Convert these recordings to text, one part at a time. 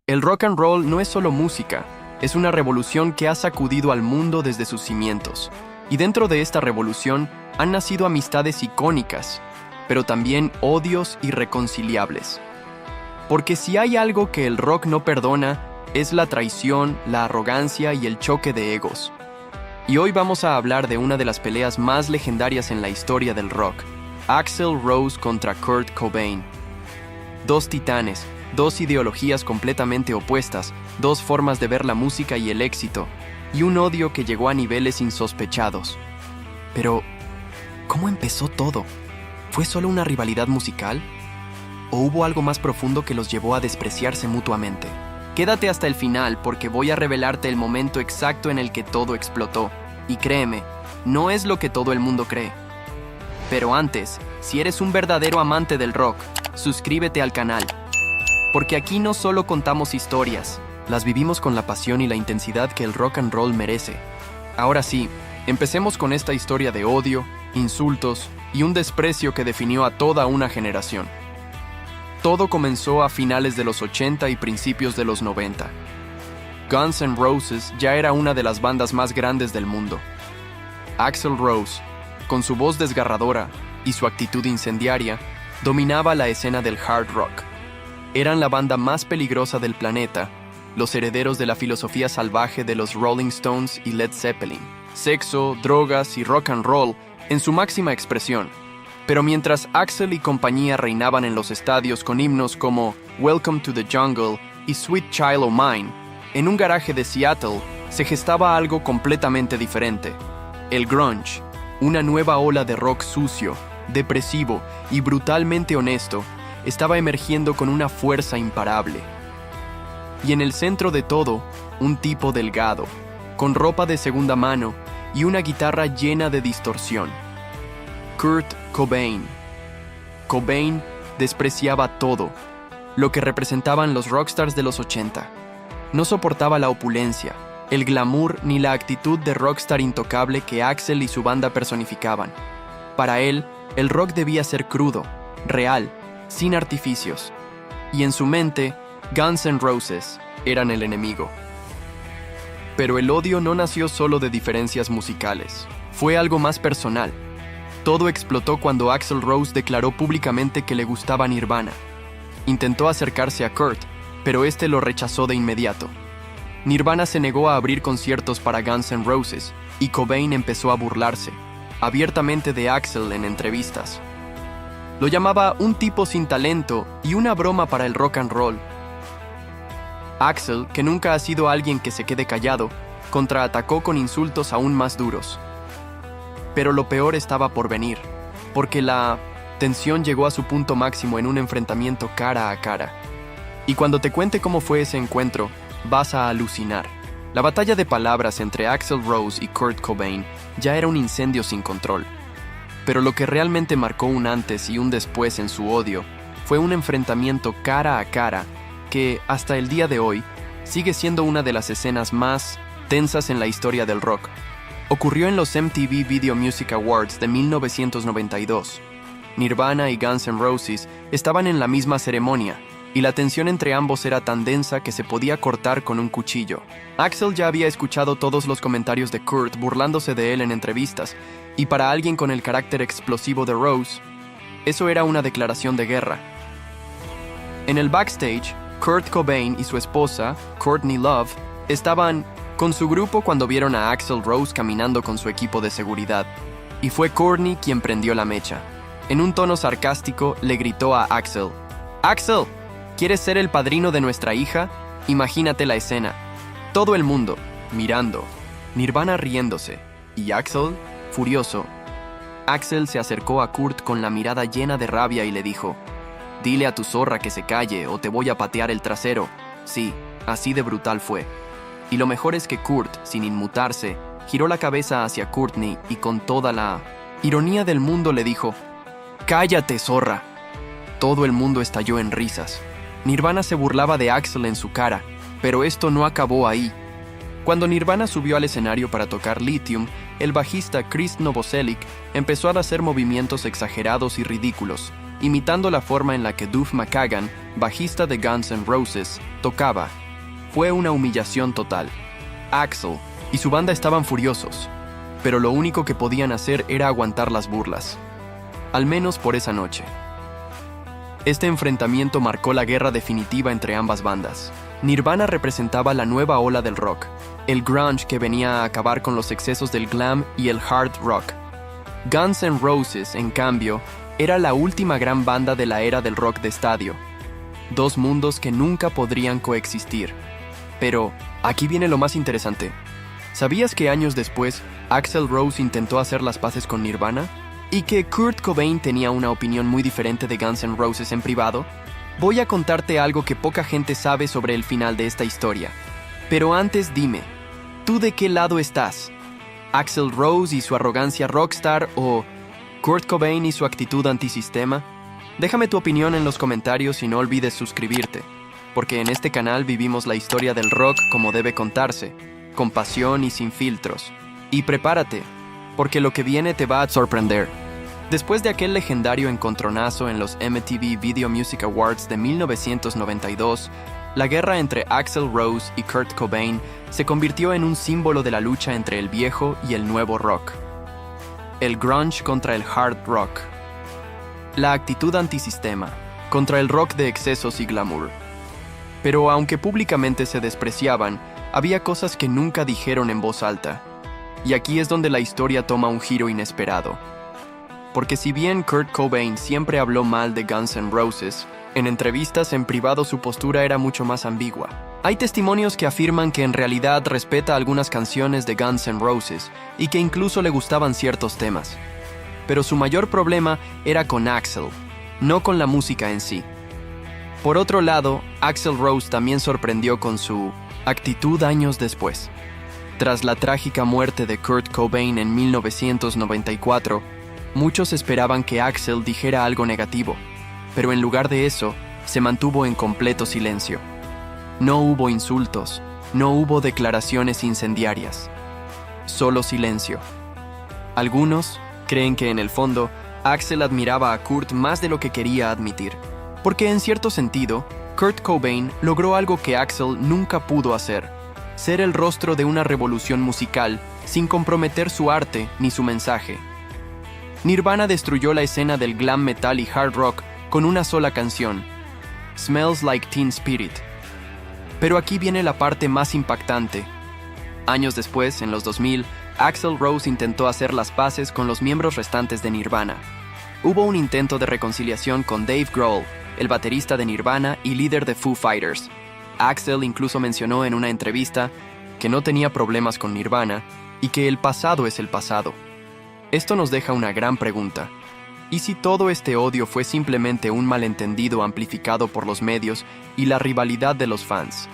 El rock and roll no es solo música, es una revolución que ha sacudido al mundo desde sus cimientos. Y dentro de esta revolución han nacido amistades icónicas, pero también odios irreconciliables. Porque si hay algo que el rock no perdona, es la traición, la arrogancia y el choque de egos. Y hoy vamos a hablar de una de las peleas más legendarias en la historia del rock, Axl Rose contra Kurt Cobain. Dos titanes, dos ideologías completamente opuestas, dos formas de ver la música y el éxito, y un odio que llegó a niveles insospechados. Pero, ¿cómo empezó todo? ¿Fue solo una rivalidad musical? ¿O hubo algo más profundo que los llevó a despreciarse mutuamente? Quédate hasta el final porque voy a revelarte el momento exacto en el que todo explotó. Y créeme, no es lo que todo el mundo cree. Pero antes, si eres un verdadero amante del rock, suscríbete al canal. Porque aquí no solo contamos historias, las vivimos con la pasión y la intensidad que el rock and roll merece. Ahora sí, empecemos con esta historia de odio, insultos y un desprecio que definió a toda una generación. Todo comenzó a finales de los 80 y principios de los 90. Guns N' Roses ya era una de las bandas más grandes del mundo. Axl Rose, con su voz desgarradora y su actitud incendiaria, dominaba la escena del hard rock. Eran la banda más peligrosa del planeta, los herederos de la filosofía salvaje de los Rolling Stones y Led Zeppelin. Sexo, drogas y rock and roll en su máxima expresión. Pero mientras Axl y compañía reinaban en los estadios con himnos como Welcome to the Jungle y Sweet Child O' Mine, en un garaje de Seattle se gestaba algo completamente diferente. El grunge, una nueva ola de rock sucio, depresivo y brutalmente honesto, estaba emergiendo con una fuerza imparable. Y en el centro de todo, un tipo delgado, con ropa de segunda mano y una guitarra llena de distorsión. Kurt Cobain. Cobain despreciaba todo, lo que representaban los rockstars de los 80. No soportaba la opulencia, el glamour ni la actitud de rockstar intocable que Axl y su banda personificaban. Para él, el rock debía ser crudo, real, sin artificios. Y en su mente, Guns N' Roses eran el enemigo. Pero el odio no nació solo de diferencias musicales, fue algo más personal. Todo explotó cuando Axl Rose declaró públicamente que le gustaba Nirvana. Intentó acercarse a Kurt, pero este lo rechazó de inmediato. Nirvana se negó a abrir conciertos para Guns N' Roses, y Cobain empezó a burlarse, abiertamente de Axl en entrevistas. Lo llamaba un tipo sin talento y una broma para el rock and roll. Axl, que nunca ha sido alguien que se quede callado, contraatacó con insultos aún más duros. Pero lo peor estaba por venir, porque la tensión llegó a su punto máximo en un enfrentamiento cara a cara. Y cuando te cuente cómo fue ese encuentro, vas a alucinar. La batalla de palabras entre Axl Rose y Kurt Cobain ya era un incendio sin control. Pero lo que realmente marcó un antes y un después en su odio fue un enfrentamiento cara a cara que, hasta el día de hoy, sigue siendo una de las escenas más tensas en la historia del rock. Ocurrió en los MTV Video Music Awards de 1992. Nirvana y Guns N' Roses estaban en la misma ceremonia, y la tensión entre ambos era tan densa que se podía cortar con un cuchillo. Axl ya había escuchado todos los comentarios de Kurt burlándose de él en entrevistas, y para alguien con el carácter explosivo de Rose, eso era una declaración de guerra. En el backstage, Kurt Cobain y su esposa, Courtney Love, estaban con su grupo cuando vieron a Axl Rose caminando con su equipo de seguridad, y fue Courtney quien prendió la mecha. En un tono sarcástico le gritó a Axl: «Axl, ¿quieres ser el padrino de nuestra hija? Imagínate la escena. Todo el mundo, mirando, Nirvana riéndose, y Axl, furioso». Axl se acercó a Kurt con la mirada llena de rabia y le dijo: «Dile a tu zorra que se calle o te voy a patear el trasero». Sí, así de brutal fue. Y lo mejor es que Kurt, sin inmutarse, giró la cabeza hacia Courtney y con toda la ironía del mundo le dijo: «¡Cállate, zorra!». Todo el mundo estalló en risas. Nirvana se burlaba de Axl en su cara, pero esto no acabó ahí. Cuando Nirvana subió al escenario para tocar Lithium, el bajista Chris Novoselic empezó a hacer movimientos exagerados y ridículos, imitando la forma en la que Duff McKagan, bajista de Guns N' Roses, tocaba. Fue una humillación total. Axl y su banda estaban furiosos, pero lo único que podían hacer era aguantar las burlas. Al menos por esa noche. Este enfrentamiento marcó la guerra definitiva entre ambas bandas. Nirvana representaba la nueva ola del rock, el grunge que venía a acabar con los excesos del glam y el hard rock. Guns N' Roses, en cambio, era la última gran banda de la era del rock de estadio. Dos mundos que nunca podrían coexistir. Pero, aquí viene lo más interesante. ¿Sabías que años después, Axl Rose intentó hacer las paces con Nirvana? ¿Y que Kurt Cobain tenía una opinión muy diferente de Guns N' Roses en privado? Voy a contarte algo que poca gente sabe sobre el final de esta historia. Pero antes dime, ¿tú de qué lado estás? ¿Axl Rose y su arrogancia rockstar o Kurt Cobain y su actitud antisistema? Déjame tu opinión en los comentarios y no olvides suscribirte, porque en este canal vivimos la historia del rock como debe contarse, con pasión y sin filtros. Y prepárate, porque lo que viene te va a sorprender. Después de aquel legendario encontronazo en los MTV Video Music Awards de 1992, la guerra entre Axl Rose y Kurt Cobain se convirtió en un símbolo de la lucha entre el viejo y el nuevo rock. El grunge contra el hard rock. La actitud antisistema contra el rock de excesos y glamour. Pero aunque públicamente se despreciaban, había cosas que nunca dijeron en voz alta. Y aquí es donde la historia toma un giro inesperado. Porque si bien Kurt Cobain siempre habló mal de Guns N' Roses, en entrevistas en privado su postura era mucho más ambigua. Hay testimonios que afirman que en realidad respeta algunas canciones de Guns N' Roses y que incluso le gustaban ciertos temas. Pero su mayor problema era con Axl, no con la música en sí. Por otro lado, Axl Rose también sorprendió con su actitud años después. Tras la trágica muerte de Kurt Cobain en 1994, muchos esperaban que Axl dijera algo negativo, pero en lugar de eso, se mantuvo en completo silencio. No hubo insultos, no hubo declaraciones incendiarias, solo silencio. Algunos creen que en el fondo, Axl admiraba a Kurt más de lo que quería admitir, porque en cierto sentido, Kurt Cobain logró algo que Axl nunca pudo hacer: ser el rostro de una revolución musical sin comprometer su arte ni su mensaje. Nirvana destruyó la escena del glam metal y hard rock con una sola canción, Smells Like Teen Spirit. Pero aquí viene la parte más impactante. Años después, en los 2000, Axl Rose intentó hacer las paces con los miembros restantes de Nirvana. Hubo un intento de reconciliación con Dave Grohl, el baterista de Nirvana y líder de Foo Fighters. Axl incluso mencionó en una entrevista que no tenía problemas con Nirvana y que el pasado es el pasado. Esto nos deja una gran pregunta. ¿Y si todo este odio fue simplemente un malentendido amplificado por los medios y la rivalidad de los fans?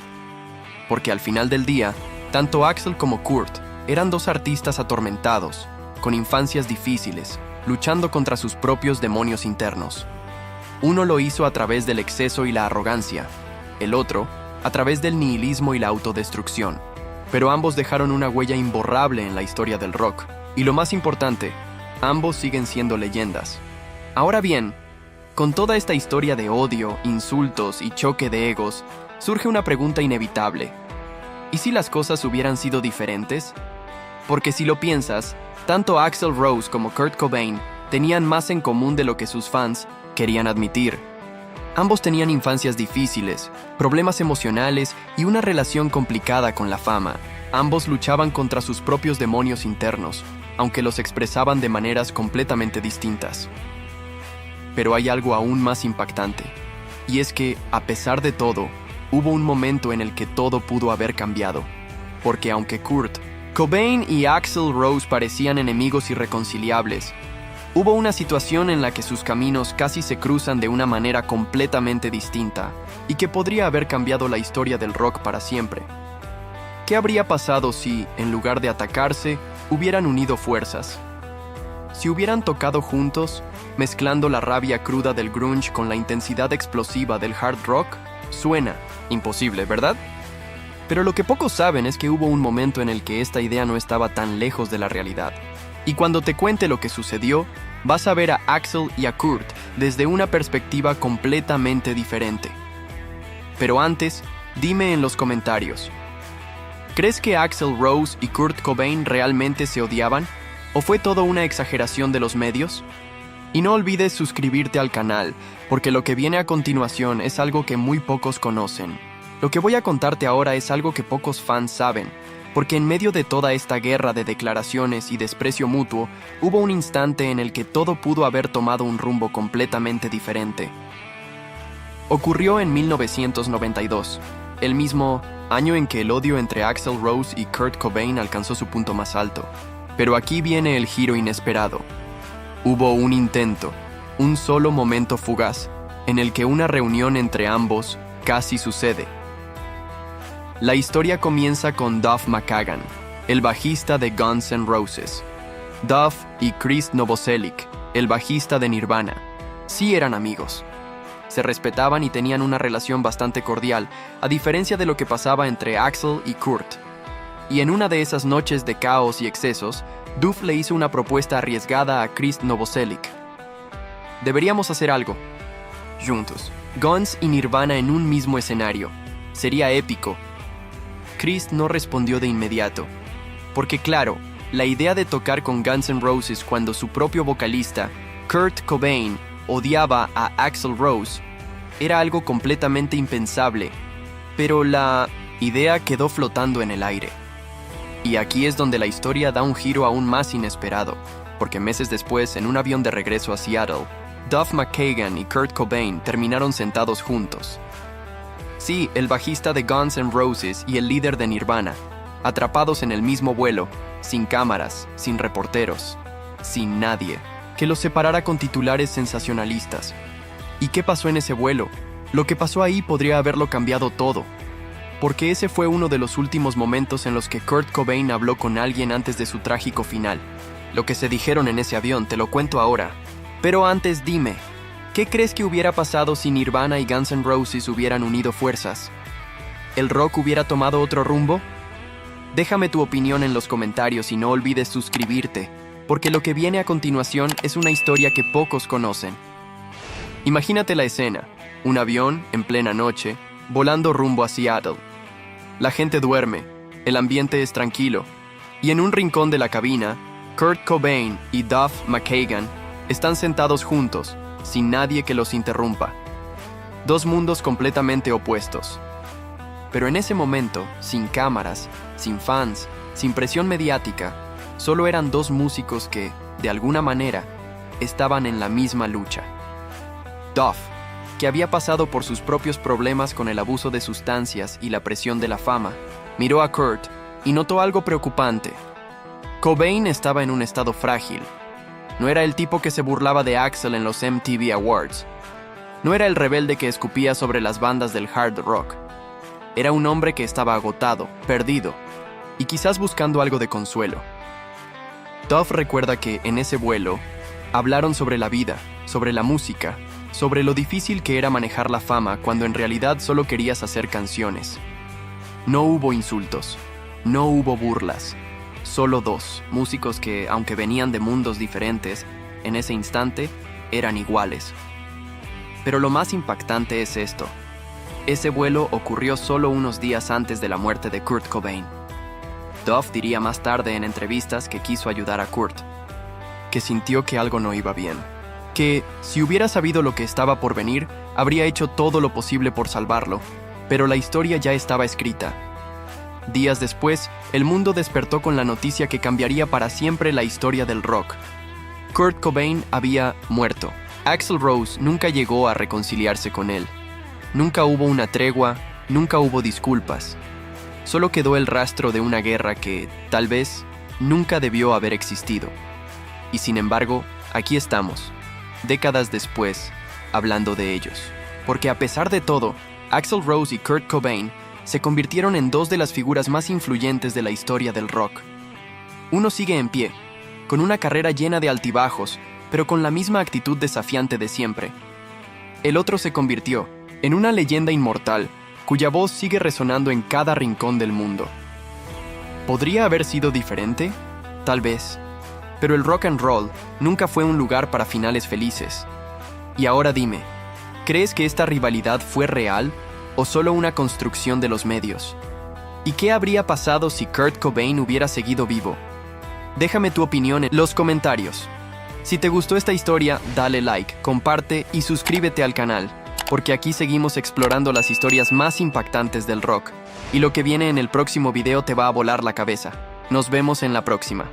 Porque al final del día, tanto Axl como Kurt eran dos artistas atormentados, con infancias difíciles, luchando contra sus propios demonios internos. Uno lo hizo a través del exceso y la arrogancia, el otro a través del nihilismo y la autodestrucción. Pero ambos dejaron una huella imborrable en la historia del rock. Y lo más importante, ambos siguen siendo leyendas. Ahora bien, con toda esta historia de odio, insultos y choque de egos, surge una pregunta inevitable. ¿Y si las cosas hubieran sido diferentes? Porque si lo piensas, tanto Axl Rose como Kurt Cobain tenían más en común de lo que sus fans querían admitir. Ambos tenían infancias difíciles, problemas emocionales y una relación complicada con la fama. Ambos luchaban contra sus propios demonios internos, aunque los expresaban de maneras completamente distintas. Pero hay algo aún más impactante, y es que, a pesar de todo, hubo un momento en el que todo pudo haber cambiado. Porque aunque Kurt Cobain y Axl Rose parecían enemigos irreconciliables, hubo una situación en la que sus caminos casi se cruzan de una manera completamente distinta y que podría haber cambiado la historia del rock para siempre. ¿Qué habría pasado si, en lugar de atacarse, hubieran unido fuerzas? Si hubieran tocado juntos, mezclando la rabia cruda del grunge con la intensidad explosiva del hard rock, suena imposible, ¿verdad? Pero lo que pocos saben es que hubo un momento en el que esta idea no estaba tan lejos de la realidad. Y cuando te cuente lo que sucedió, vas a ver a Axl y a Kurt desde una perspectiva completamente diferente. Pero antes, dime en los comentarios, ¿crees que Axl Rose y Kurt Cobain realmente se odiaban? ¿O fue todo una exageración de los medios? Y no olvides suscribirte al canal, porque lo que viene a continuación es algo que muy pocos conocen. Lo que voy a contarte ahora es algo que pocos fans saben, porque en medio de toda esta guerra de declaraciones y desprecio mutuo, hubo un instante en el que todo pudo haber tomado un rumbo completamente diferente. Ocurrió en 1992, el mismo año en que el odio entre Axl Rose y Kurt Cobain alcanzó su punto más alto. Pero aquí viene el giro inesperado. Hubo un intento, un solo momento fugaz, en el que una reunión entre ambos casi sucede. La historia comienza con Duff McKagan, el bajista de Guns N' Roses. Duff y Chris Novoselic, el bajista de Nirvana, sí eran amigos. Se respetaban y tenían una relación bastante cordial, a diferencia de lo que pasaba entre Axl y Kurt. Y en una de esas noches de caos y excesos, Duff le hizo una propuesta arriesgada a Chris Novoselic. Deberíamos hacer algo, juntos. Guns y Nirvana en un mismo escenario. Sería épico. Chris no respondió de inmediato, porque claro, la idea de tocar con Guns N' Roses cuando su propio vocalista, Kurt Cobain, odiaba a Axl Rose, era algo completamente impensable, pero la idea quedó flotando en el aire. Y aquí es donde la historia da un giro aún más inesperado, porque meses después, en un avión de regreso a Seattle, Duff McKagan y Kurt Cobain terminaron sentados juntos. Sí, el bajista de Guns N' Roses y el líder de Nirvana, atrapados en el mismo vuelo, sin cámaras, sin reporteros, sin nadie, que los separara con titulares sensacionalistas. ¿Y qué pasó en ese vuelo? Lo que pasó ahí podría haberlo cambiado todo, porque ese fue uno de los últimos momentos en los que Kurt Cobain habló con alguien antes de su trágico final. Lo que se dijeron en ese avión te lo cuento ahora. Pero antes dime, ¿qué crees que hubiera pasado si Nirvana y Guns N' Roses hubieran unido fuerzas? ¿El rock hubiera tomado otro rumbo? Déjame tu opinión en los comentarios y no olvides suscribirte, porque lo que viene a continuación es una historia que pocos conocen. Imagínate la escena, un avión, en plena noche, volando rumbo a Seattle. La gente duerme, el ambiente es tranquilo, y en un rincón de la cabina, Kurt Cobain y Duff McKagan están sentados juntos, sin nadie que los interrumpa. Dos mundos completamente opuestos. Pero en ese momento, sin cámaras, sin fans, sin presión mediática, solo eran dos músicos que, de alguna manera, estaban en la misma lucha. Duff, que había pasado por sus propios problemas con el abuso de sustancias y la presión de la fama, miró a Kurt y notó algo preocupante. Cobain estaba en un estado frágil. No era el tipo que se burlaba de Axl en los MTV Awards. No era el rebelde que escupía sobre las bandas del hard rock. Era un hombre que estaba agotado, perdido, y quizás buscando algo de consuelo. Duff recuerda que, en ese vuelo, hablaron sobre la vida, sobre la música, sobre lo difícil que era manejar la fama cuando en realidad solo querías hacer canciones. No hubo insultos, no hubo burlas, solo dos músicos que, aunque venían de mundos diferentes, en ese instante eran iguales. Pero lo más impactante es esto. Ese vuelo ocurrió solo unos días antes de la muerte de Kurt Cobain. Duff diría más tarde en entrevistas que quiso ayudar a Kurt, que sintió que algo no iba bien, que, si hubiera sabido lo que estaba por venir, habría hecho todo lo posible por salvarlo, pero la historia ya estaba escrita. Días después, el mundo despertó con la noticia que cambiaría para siempre la historia del rock. Kurt Cobain había muerto. Axl Rose nunca llegó a reconciliarse con él. Nunca hubo una tregua, nunca hubo disculpas. Solo quedó el rastro de una guerra que, tal vez, nunca debió haber existido. Y sin embargo, aquí estamos, décadas después, hablando de ellos. Porque a pesar de todo, Axl Rose y Kurt Cobain se convirtieron en dos de las figuras más influyentes de la historia del rock. Uno sigue en pie, con una carrera llena de altibajos, pero con la misma actitud desafiante de siempre. El otro se convirtió en una leyenda inmortal, cuya voz sigue resonando en cada rincón del mundo. ¿Podría haber sido diferente? Tal vez. Pero el rock and roll nunca fue un lugar para finales felices. Y ahora dime, ¿crees que esta rivalidad fue real o solo una construcción de los medios? ¿Y qué habría pasado si Kurt Cobain hubiera seguido vivo? Déjame tu opinión en los comentarios. Si te gustó esta historia, dale like, comparte y suscríbete al canal, porque aquí seguimos explorando las historias más impactantes del rock. Y lo que viene en el próximo video te va a volar la cabeza. Nos vemos en la próxima.